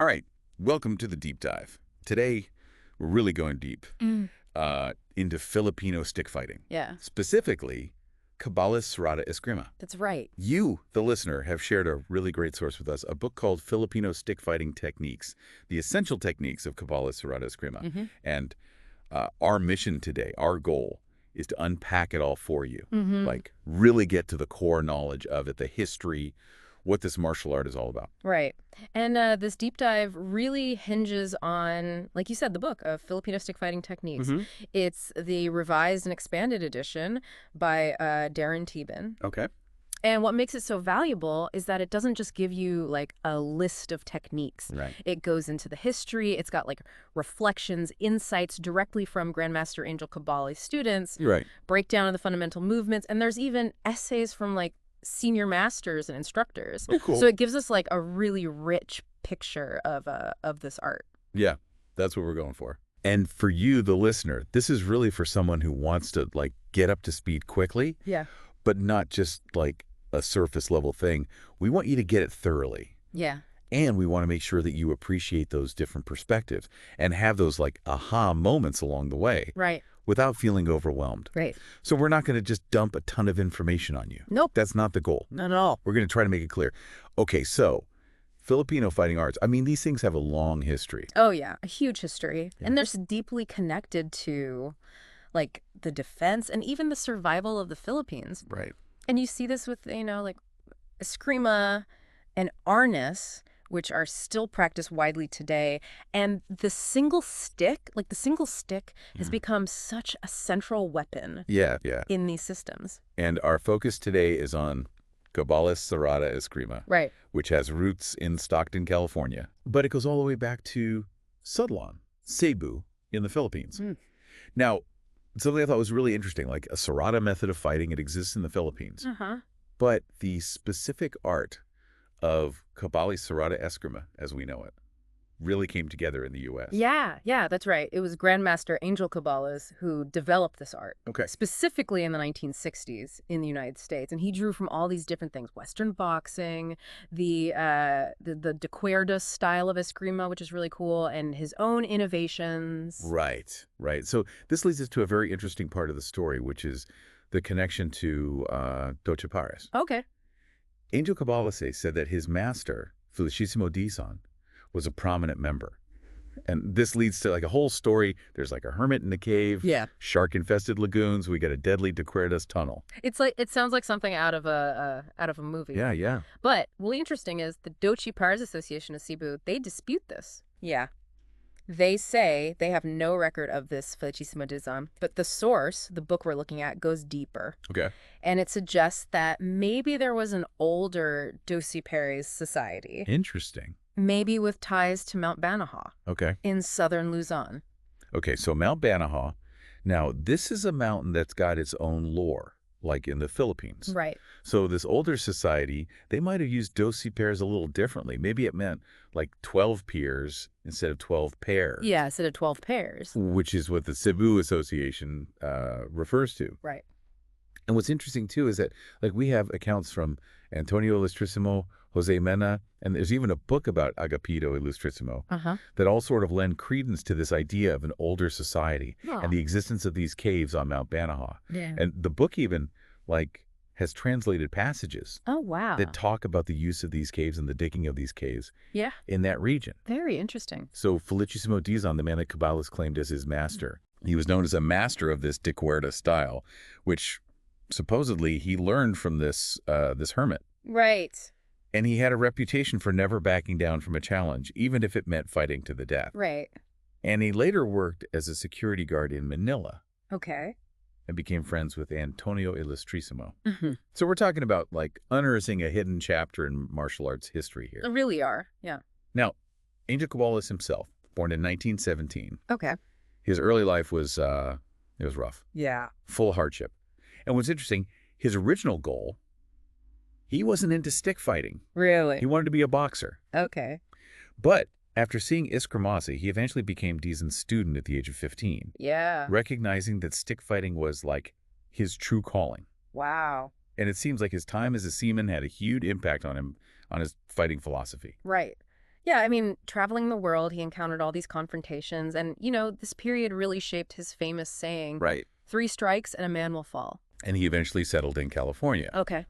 All right, welcome to the deep dive. Today, we're really going deep into Filipino stick fighting. Yeah, Specifically, Cabales Serrada Escrima. that's right. You, the listener, have shared a really great source with us, a book called Filipino Stick Fighting Techniques, the Essential Techniques of Cabales Serrada Escrima. And our mission today, our goal, is to unpack it all for you. Like, really get to the core knowledge of it, the history, what this martial art is all about. Right. And this deep dive really hinges on, like you said, the book of Filipino stick fighting techniques. It's the revised and expanded edition by Darren Tebin. Okay. And what makes it so valuable is that it doesn't just give you like a list of techniques. Right. It goes into the history. It's got like reflections, insights directly from Grandmaster Angel Cabales students, Right. breakdown of the fundamental movements, and there's even essays from like senior masters and instructors. Oh, cool. So it gives us like a really rich picture of this art. Yeah, that's what we're going for. And for you, the listener, this is really for someone who wants to, like, get up to speed quickly, Yeah. but not just, like, a surface level thing. We want you to get it thoroughly. Yeah. And we want to make sure that you appreciate those different perspectives and have those, like, aha moments along the way Right. without feeling overwhelmed. Right. So we're not going to just dump a ton of information on you. Nope. That's not the goal. Not at all. We're going to try to make it clear. Okay, so Filipino fighting arts, I mean, these things have a long history. Oh, yeah. A huge history. Yeah. And they're deeply connected to like the defense and even the survival of the Philippines. Right. And you see this with, like eskrima and arnis, which are still practiced widely today. And the single stick has become such a central weapon Yeah. in these systems. And our focus today is on Cabales Serrada Escrima, Right. which has roots in Stockton, California. But it goes all the way back to Sudlan, Cebu, in the Philippines. Now, something I thought was really interesting, like a Serrada method of fighting, it exists in the Philippines. But the specific art of Cabales Serrada Escrima, as we know it, really came together in the U.S. Yeah, that's right. It was Grandmaster Angel Cabales who developed this art. Okay. Specifically in the 1960s in the United States. And he drew from all these different things. Western boxing, the de cuerda style of eskrima, which is really cool, and his own innovations. Right. So this leads us to a very interesting part of the story, which is the connection to Doce Pares. Okay. Angel Cabales said that his master, Felicissimo Dizon, was a prominent member. And this leads to like a whole story. There's like a hermit in the cave, Yeah. shark-infested lagoons. We get a deadly de cuerdas tunnel. It sounds like something out of a movie. Yeah. But what's interesting is the Doce Pares Association of Cebu, they dispute this. Yeah. They say they have no record of this Felicissimo Dizon, but the source, the book we're looking at, goes deeper. Okay. And it suggests that maybe there was an older Doce Pares society, Interesting. maybe with ties to Mount Banahaw Okay. in southern Luzon. Okay, so Mount Banahaw. Now, this is a mountain that's got its own lore, like in the Philippines. Right. So this older society, they might have used Doce Pares a little differently. Maybe it meant like 12 piers instead of 12 pairs. Yeah, instead of 12 pairs. Which is what the Cebu Association refers to. Right. And what's interesting, too, is that like we have accounts from Antonio Ilustrísimo, Jose Mena, and there's even a book about Agapito Ilustrísimo that all sort of lend credence to this idea of an older society and the existence of these caves on Mount Banahaw. Yeah. And the book even like has translated passages Oh, wow. that talk about the use of these caves and the digging of these caves Yeah. in that region. Very interesting. So Felicissimo Dizon, the man that Cabales claimed as his master, he was known as a master of this de cuerda style, which supposedly he learned from this hermit. Right. And he had a reputation for never backing down from a challenge, even if it meant fighting to the death. Right. And he later worked as a security guard in Manila Okay. and became friends with Antonio Ilustrísimo. So we're talking about like unearthing a hidden chapter in martial arts history here. They really are. Yeah. Now, Angel Cabales himself, born in 1917, Okay. his early life was it was rough, Yeah. full of hardship. And what's interesting, his original goal, he wasn't into stick fighting. Really? He wanted to be a boxer. Okay. But after seeing Escrima, he eventually became Dizon's student at the age of 15, Yeah. recognizing that stick fighting was like his true calling. Wow. And it seems like his time as a seaman had a huge impact on him, on his fighting philosophy. Right. Yeah, I mean, traveling the world, he encountered all these confrontations. And, this period really shaped his famous saying, Right. 3 strikes and a man will fall. And he eventually settled in California. Okay.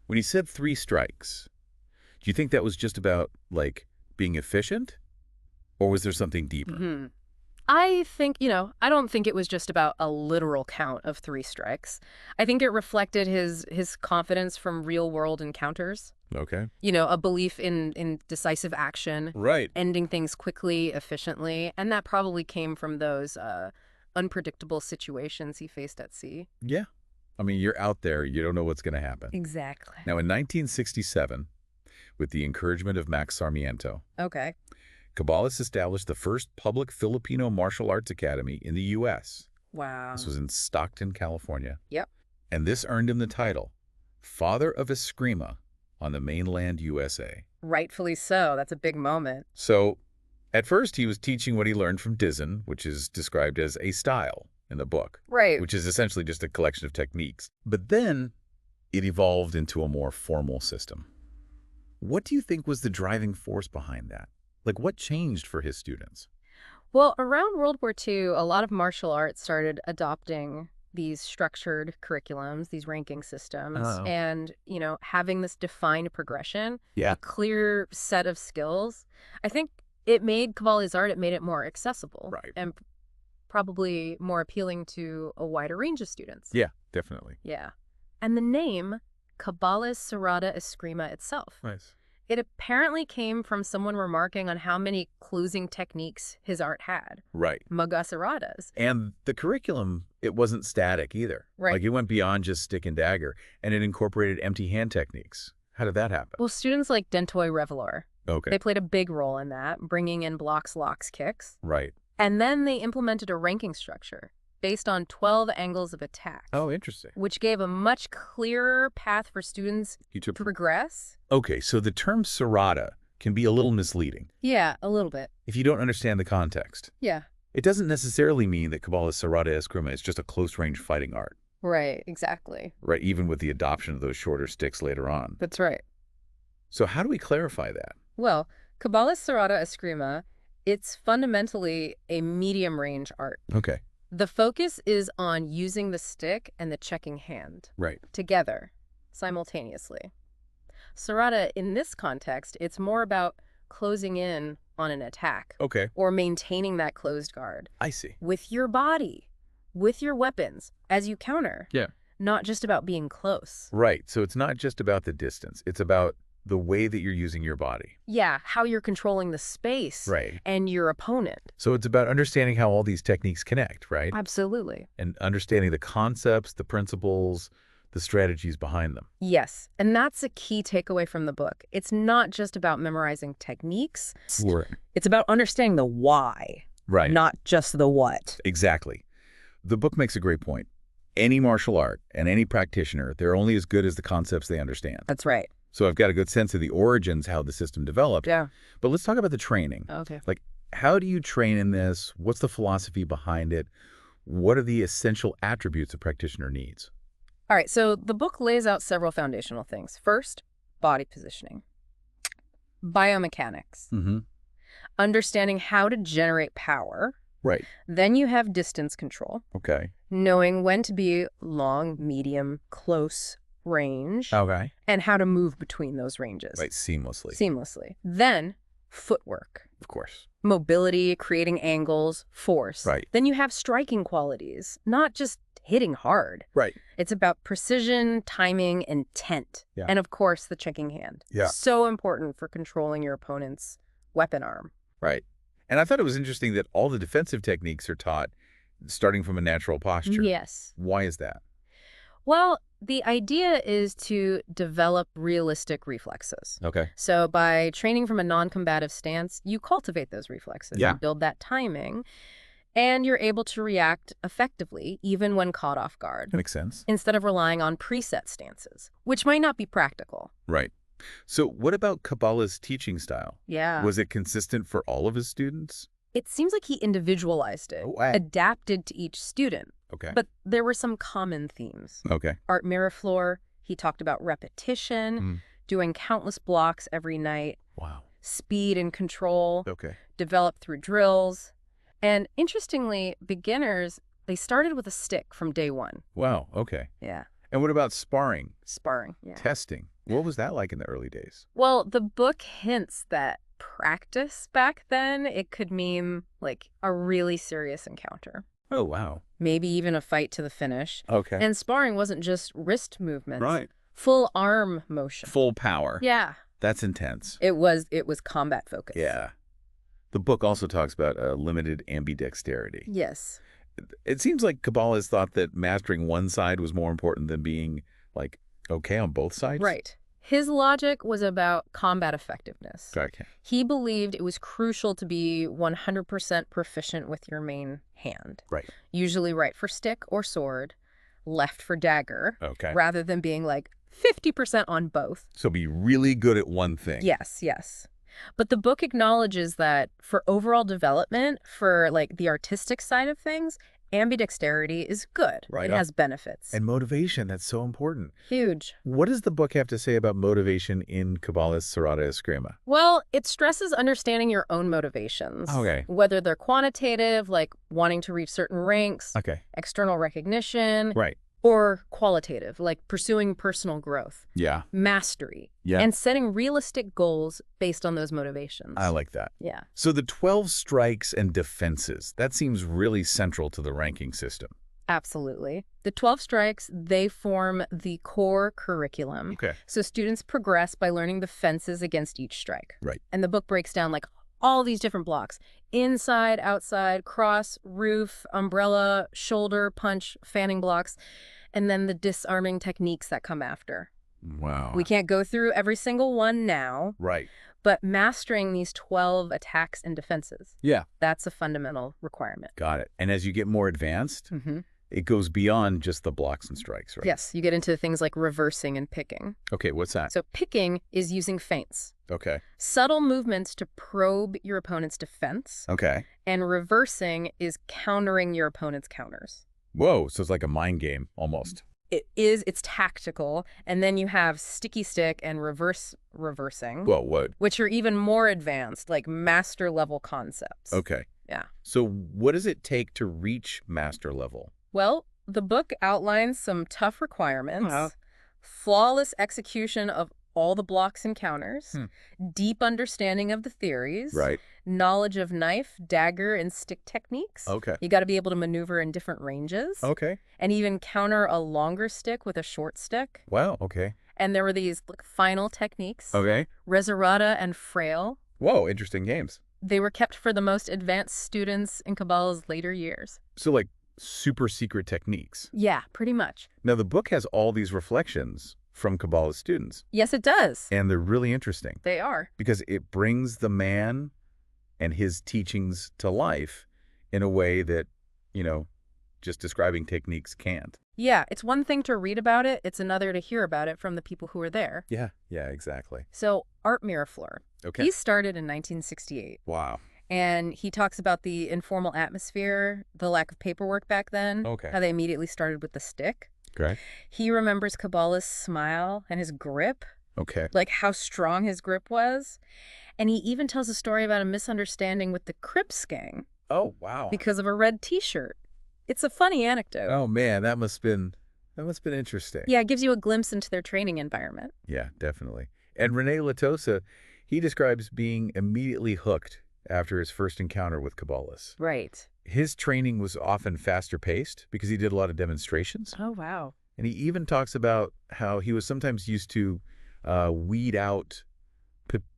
When he said 3 strikes, do you think that was just about, like, being efficient? Or was there something deeper? I think, I don't think it was just about a literal count of 3 strikes. I think it reflected his confidence from real-world encounters. Okay. A belief in decisive action, Right. ending things quickly, efficiently, and that probably came from those unpredictable situations he faced at sea. Yeah. I mean, you're out there. You don't know what's going to happen. Exactly. Now, in 1967, with the encouragement of Max Sarmiento, Okay. Cabales established the first public Filipino martial arts academy in the U.S. Wow. This was in Stockton, California. Yep. And this earned him the title, Father of Escrima on the mainland USA. Rightfully so. That's a big moment. So, at first, he was teaching what he learned from Dizzen, which is described as a style in the book, Right. which is essentially just a collection of techniques. But then, it evolved into a more formal system. What do you think was the driving force behind that? Like, what changed for his students? Well, around World War II, a lot of martial arts started adopting these structured curriculums, these ranking systems, Oh. and, having this defined progression, Yeah. a clear set of skills. I think it made Cabales art, it made it more accessible. Right. And probably more appealing to a wider range of students. Yeah, definitely. Yeah. And the name, Cabales Serrada Escrima itself. Nice. It apparently came from someone remarking on how many closing techniques his art had. Right. Magasaradas. And the curriculum, it wasn't static either. Right. Like, it went beyond just stick and dagger, and it incorporated empty hand techniques. How did that happen? Well, students like Dentoy Revelor, Okay. they played a big role in that, bringing in blocks, locks, kicks. Right. And then they implemented a ranking structure based on 12 angles of attack. Oh, interesting. Which gave a much clearer path for students to progress. Okay, so the term Serrada can be a little misleading Yeah, a little bit. if you don't understand the context. Yeah. It doesn't necessarily mean that Cabales Serrada Escrima is just a close-range fighting art, Right, exactly. right? Even with the adoption of those shorter sticks later on. That's right. So how do we clarify that? Well, Cabales Serrada Escrima, it's fundamentally a medium-range art. Okay. The focus is on using the stick and the checking hand Right. together, simultaneously. Serrada, in this context, it's more about closing in on an attack. Okay. Or maintaining that closed guard. I see. With your body, with your weapons, as you counter. Yeah. Not just about being close. Right. So it's not just about the distance. It's about the way that you're using your body. Yeah, how you're controlling the space. Right. And your opponent. So it's about understanding how all these techniques connect, right? Absolutely. And understanding the concepts, the principles, the strategies behind them. Yes, and that's a key takeaway from the book. It's not just about memorizing techniques. Right. It's about understanding the why, Right. not just the what. Exactly. The book makes a great point. Any martial art and any practitioner, they're only as good as the concepts they understand. That's right. So I've got a good sense of the origins, how the system developed. Yeah. But let's talk about the training. Okay. Like, how do you train in this? What's the philosophy behind it? What are the essential attributes a practitioner needs? All right, so the book lays out several foundational things. First, body positioning. Biomechanics. Mm-hmm. Understanding how to generate power. Right. Then you have distance control. Okay. Knowing when to be long, medium, close range. Okay. And how to move between those ranges. Right, seamlessly. Seamlessly. Then, footwork. Of course. Mobility, creating angles, force. Right. Then you have striking qualities, not just hitting hard. Right. It's about precision, timing, intent. Yeah. And of course, the checking hand. Yeah. So important for controlling your opponent's weapon arm. Right. And I thought it was interesting that all the defensive techniques are taught starting from a natural posture. Yes. Why is that? Well, the idea is to develop realistic reflexes. Okay. So by training from a non-combative stance, you cultivate those reflexes. Yeah. You build that timing, and you're able to react effectively even when caught off guard. That makes sense. Instead of relying on preset stances, which might not be practical. Right. So what about Cabales' teaching style? Yeah. Was it consistent for all of his students? It seems like he individualized it, adapted to each student. Okay. But there were some common themes. Okay. Art Miraflor, he talked about repetition, doing countless blocks every night. Wow. speed and control, Okay. developed through drills. And interestingly, beginners, they started with a stick from day one. Wow. Okay. Yeah. And what about sparring, Sparring. Yeah. testing? What was that like in the early days? Well, the book hints that practice back then, it could mean like a really serious encounter. Oh, wow. Maybe even a fight to the finish. Okay. And sparring wasn't just wrist movements. Right. Full arm motion. Full power. Yeah. That's intense. It was combat focused. Yeah. The book also talks about limited ambidexterity. Yes. It seems like Cabales thought that mastering one side was more important than being, like, okay on both sides. Right. His logic was about combat effectiveness. Okay. He believed it was crucial to be 100% proficient with your main hand. Right. Usually right for stick or sword, left for dagger, Okay. rather than being like 50% on both. So be really good at one thing. Yes, yes. But the book acknowledges that for overall development, for like the artistic side of things, ambidexterity is good. Right. It has benefits. And motivation, that's so important. Huge. What does the book have to say about motivation in Cabales Serrada Escrima? Well, it stresses understanding your own motivations. Okay. Whether they're quantitative, like wanting to reach certain ranks, Okay. external recognition, Right. or qualitative, like pursuing personal growth, Yeah. mastery, Yeah. and setting realistic goals based on those motivations. I like that. Yeah. So the 12 strikes and defenses, that seems really central to the ranking system. Absolutely. The 12 strikes, they form the core curriculum. Okay. So students progress by learning the fences against each strike. Right. And the book breaks down like all these different blocks: inside, outside, cross, roof, umbrella, shoulder, punch, fanning blocks, and then the disarming techniques that come after. Wow. We can't go through every single one now, Right. but mastering these 12 attacks and defenses, Yeah. that's a fundamental requirement. Got it. And as you get more advanced, Mm-hmm. it goes beyond just the blocks and strikes, right? Yes, you get into things like reversing and picking. Okay, what's that? So picking is using feints, Okay. subtle movements to probe your opponent's defense, Okay. and reversing is countering your opponent's counters. Whoa, so it's like a mind game almost. It's tactical, and then you have sticky stick and reversing, Whoa, what? which are even more advanced, like master level concepts. Okay. Yeah. So what does it take to reach master level? Well, the book outlines some tough requirements, flawless execution of all the blocks and counters, deep understanding of the theories, Right. knowledge of knife, dagger, and stick techniques. Okay. You got to be able to maneuver in different ranges, Okay. and even counter a longer stick with a short stick. Wow, okay. And there were these final techniques, Okay. reserrata and frail. Whoa, interesting games. They were kept for the most advanced students in Cabales' later years. So like super secret techniques. Yeah, pretty much. Now the book has all these reflections from Cabales students, Yes, it does. and they're really interesting They are. because it brings the man and his teachings to life in a way that, just describing techniques can't. Yeah, it's one thing to read about it. It's another to hear about it from the people who were there. Yeah, exactly. So Art Miraflor, Okay. he started in 1968. Wow. And he talks about the informal atmosphere, the lack of paperwork back then, Okay. how they immediately started with the stick. Great. He remembers Cabales' smile and his grip, Okay. like how strong his grip was. And he even tells a story about a misunderstanding with the Crips gang Oh, wow. because of a red T-shirt. It's a funny anecdote. Oh man, that must have been interesting. Yeah, it gives you a glimpse into their training environment. Yeah, definitely. And Rene Latosa, he describes being immediately hooked after his first encounter with Cabales. Right. His training was often faster paced because he did a lot of demonstrations. Oh, wow. And he even talks about how he was sometimes used to weed out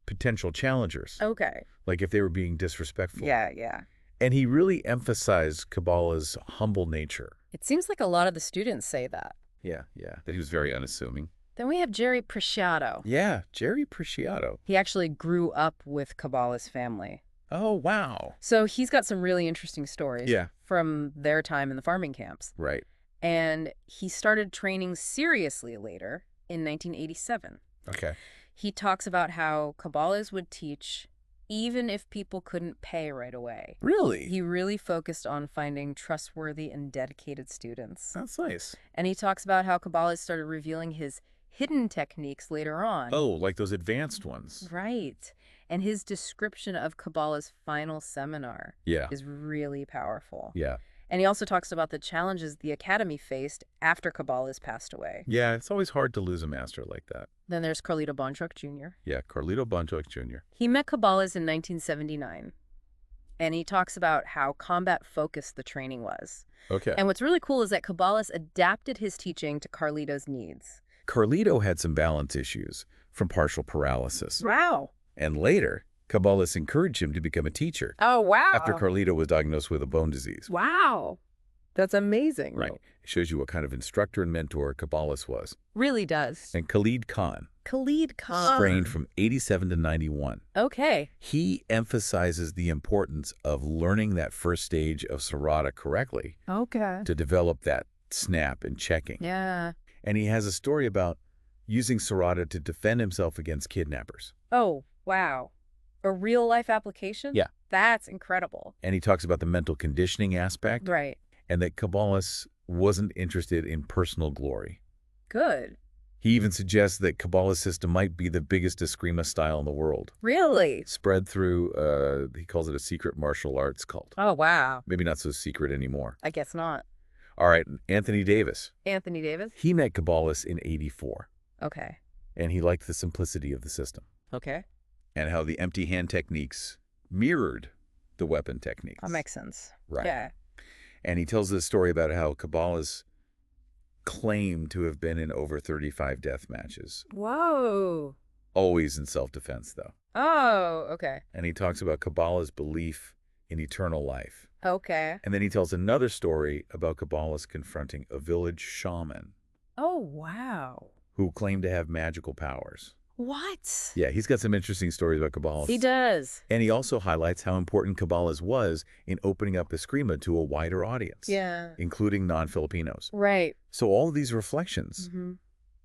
potential challengers, Okay. like if they were being disrespectful. Yeah. And he really emphasized Cabales' humble nature. It seems like a lot of the students say that. Yeah, that he was very unassuming. Then we have Jerry Preciado. Yeah, Jerry Preciado. He actually grew up with Cabales' family. Oh, wow. So he's got some really interesting stories Yeah. from their time in the farming camps. Right. And he started training seriously later in 1987. Okay. He talks about how Cabales would teach even if people couldn't pay right away. Really? He really focused on finding trustworthy and dedicated students. That's nice. And he talks about how Cabales started revealing his hidden techniques later on. Oh, like those advanced ones. Right. And his description of Cabales' final seminar Yeah. is really powerful. Yeah. And he also talks about the challenges the Academy faced after Cabales passed away. Yeah, it's always hard to lose a master like that. Then there's Carlito Bonchoc Jr. Yeah, Carlito Bonchoc Jr. He met Cabales in 1979, and he talks about how combat-focused the training was. Okay. And what's really cool is that Cabales adapted his teaching to Carlito's needs. Carlito had some balance issues from partial paralysis. Wow. And later, Cabales encouraged him to become a teacher Oh, wow. after Carlito was diagnosed with a bone disease. Wow. That's amazing. Right. It shows you what kind of instructor and mentor Cabales was. Really does. And Khalid Khan, Khalid Khan. trained from 87 to 91. Okay. He emphasizes the importance of learning that first stage of Serrada correctly Okay. to develop that snap and checking. Yeah. And he has a story about using Serrada to defend himself against kidnappers. Oh, wow. A real-life application? Yeah. That's incredible. And he talks about the mental conditioning aspect Right. and that Cabales wasn't interested in personal glory. Good. He even suggests that Cabales' system might be the biggest Eskrima style in the world, Really? spread through, he calls it a secret martial arts cult. Oh, wow. Maybe not so secret anymore. I guess not. All right, Anthony Davis. Anthony Davis? He met Cabales in 84, Okay. and he liked the simplicity of the system Okay. and how the empty hand techniques mirrored the weapon techniques. That makes sense. Right. Yeah. And he tells this story about how Cabales claimed to have been in over 35 death matches, Whoa. always in self-defense, though. Oh, okay. And he talks about Cabales' belief in eternal life. Okay. And then he tells another story about Cabales confronting a village shaman Oh, wow. who claimed to have magical powers. What? Yeah, he's got some interesting stories about Cabales. He does. And he also highlights how important Cabales was in opening up Eskrima to a wider audience, Yeah. including non-Filipinos. Right. So all of these reflections, Mm-hmm.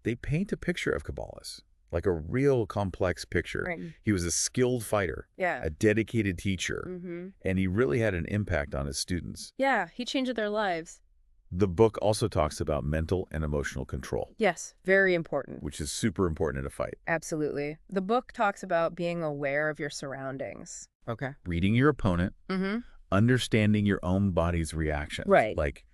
they paint a picture of Cabales, like a real complex picture. Right. He was a skilled fighter, Yeah. a dedicated teacher, Mm-hmm. and he really had an impact on his students. Yeah. He changed their lives. The book also talks about mental and emotional control, Yes. Very important. which is super important in a fight. Absolutely. The book talks about being aware of your surroundings. Okay. Reading your opponent, Mm-hmm. understanding your own body's reaction. Right. Like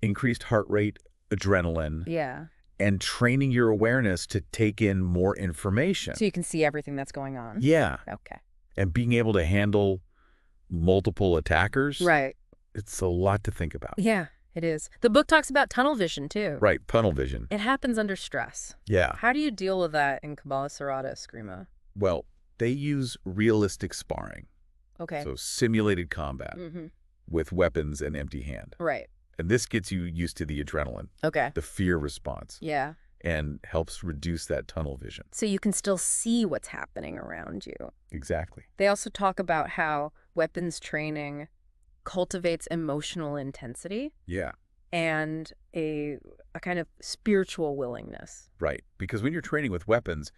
increased heart rate, adrenaline, Yeah. and training your awareness to take in more information. So you can see everything that's going on. Yeah. Okay. And being able to handle multiple attackers. Right. It's a lot to think about. Yeah, it is. The book talks about tunnel vision, too. Right. Tunnel vision. It happens under stress. Yeah. How do you deal with that in Cabales Serrada Escrima? Well, they use realistic sparring. Okay. So simulated combat Mm-hmm. with weapons and empty hand. Right. And this gets you used to the adrenaline, Okay. the fear response, Yeah. and helps reduce that tunnel vision. So you can still see what's happening around you. Exactly. They also talk about how weapons training cultivates emotional intensity Yeah. and a kind of spiritual willingness. Right. Because when you're training with weapons,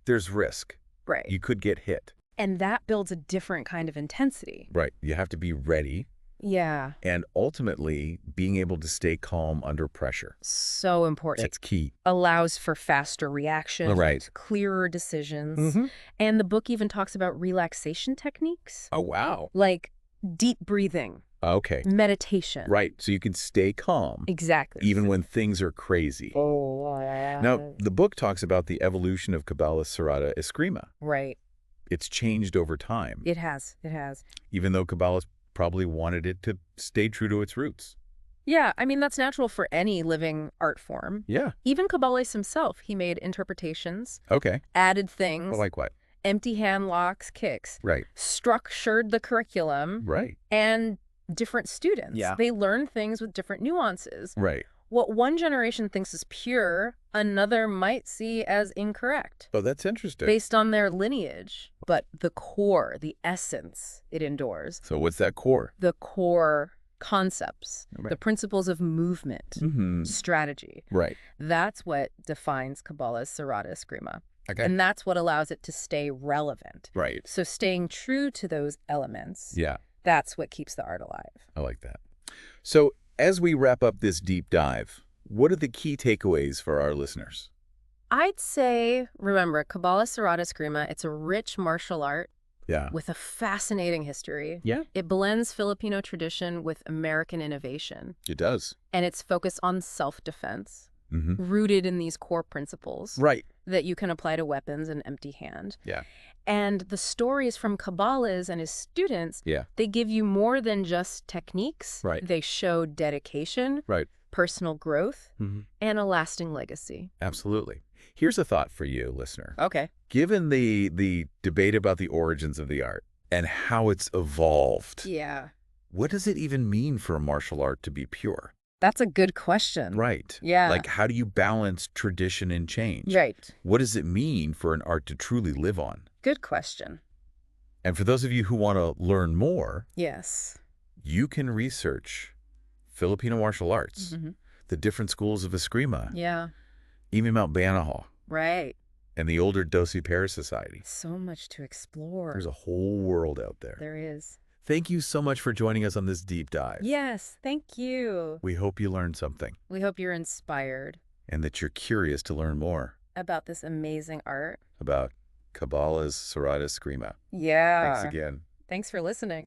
there's risk. Right. You could get hit. And that builds a different kind of intensity. Right. You have to be ready. Yeah. And ultimately, being able to stay calm under pressure. So important. That's key. Allows for faster reactions, Right. clearer decisions. And the book even talks about relaxation techniques, Oh, wow. like deep breathing, Okay. meditation. Right. So you can stay calm Exactly. even when things are crazy. Oh, yeah. Now, the book talks about the evolution of Cabales Serrada Escrima. Right. It's changed over time, It has. It has. even though Cabales probably wanted it to stay true to its roots. Yeah, I mean, that's natural for any living art form. Yeah. Even Cabales himself, he made interpretations, Okay. added things, Like what? empty hand locks, kicks, Right. structured the curriculum, Right. and different students. Yeah. They learn things with different nuances. Right. What one generation thinks is pure, another might see as incorrect, Oh, that's interesting. based on their lineage. But the core, the essence it endures, So what's that core? the core concepts, Right. the principles of movement, Mm-hmm. strategy, Right. that's what defines Cabales Serrada Escrima. Okay. And that's what allows it to stay relevant. Right. So staying true to those elements, Yeah. that's what keeps the art alive. I like that. So as we wrap up this deep dive, what are the key takeaways for our listeners? I'd say, remember, Cabales Serrada Escrima, it's a rich martial art Yeah. with a fascinating history. Yeah. It blends Filipino tradition with American innovation, It does. and it's focused on self-defense, Mm-hmm. rooted in these core principles Right. that you can apply to weapons and empty hand. Yeah. And the stories from Cabales and his students, Yeah. they give you more than just techniques. Right. They show dedication, Right. personal growth, Mm-hmm. and a lasting legacy. Absolutely. Here's a thought for you, listener. Okay. Given the debate about the origins of the art and how it's evolved, Yeah. what does it even mean for a martial art to be pure? That's a good question. Right. Yeah. Like, how do you balance tradition and change? Right. What does it mean for an art to truly live on? Good question. And for those of you who want to learn more, Yes. you can research Filipino martial arts, Mm-hmm. the different schools of Eskrima, Yeah. even Mount Banahaw, Right. and the older Dosi Paris Society. So much to explore. There's a whole world out there. There is. Thank you so much for joining us on this deep dive. Yes. Thank you. We hope you learned something We hope you're inspired and that you're curious to learn more about this amazing art. about Cabales Serrada Escrima. Yeah. Thanks again. Thanks for listening.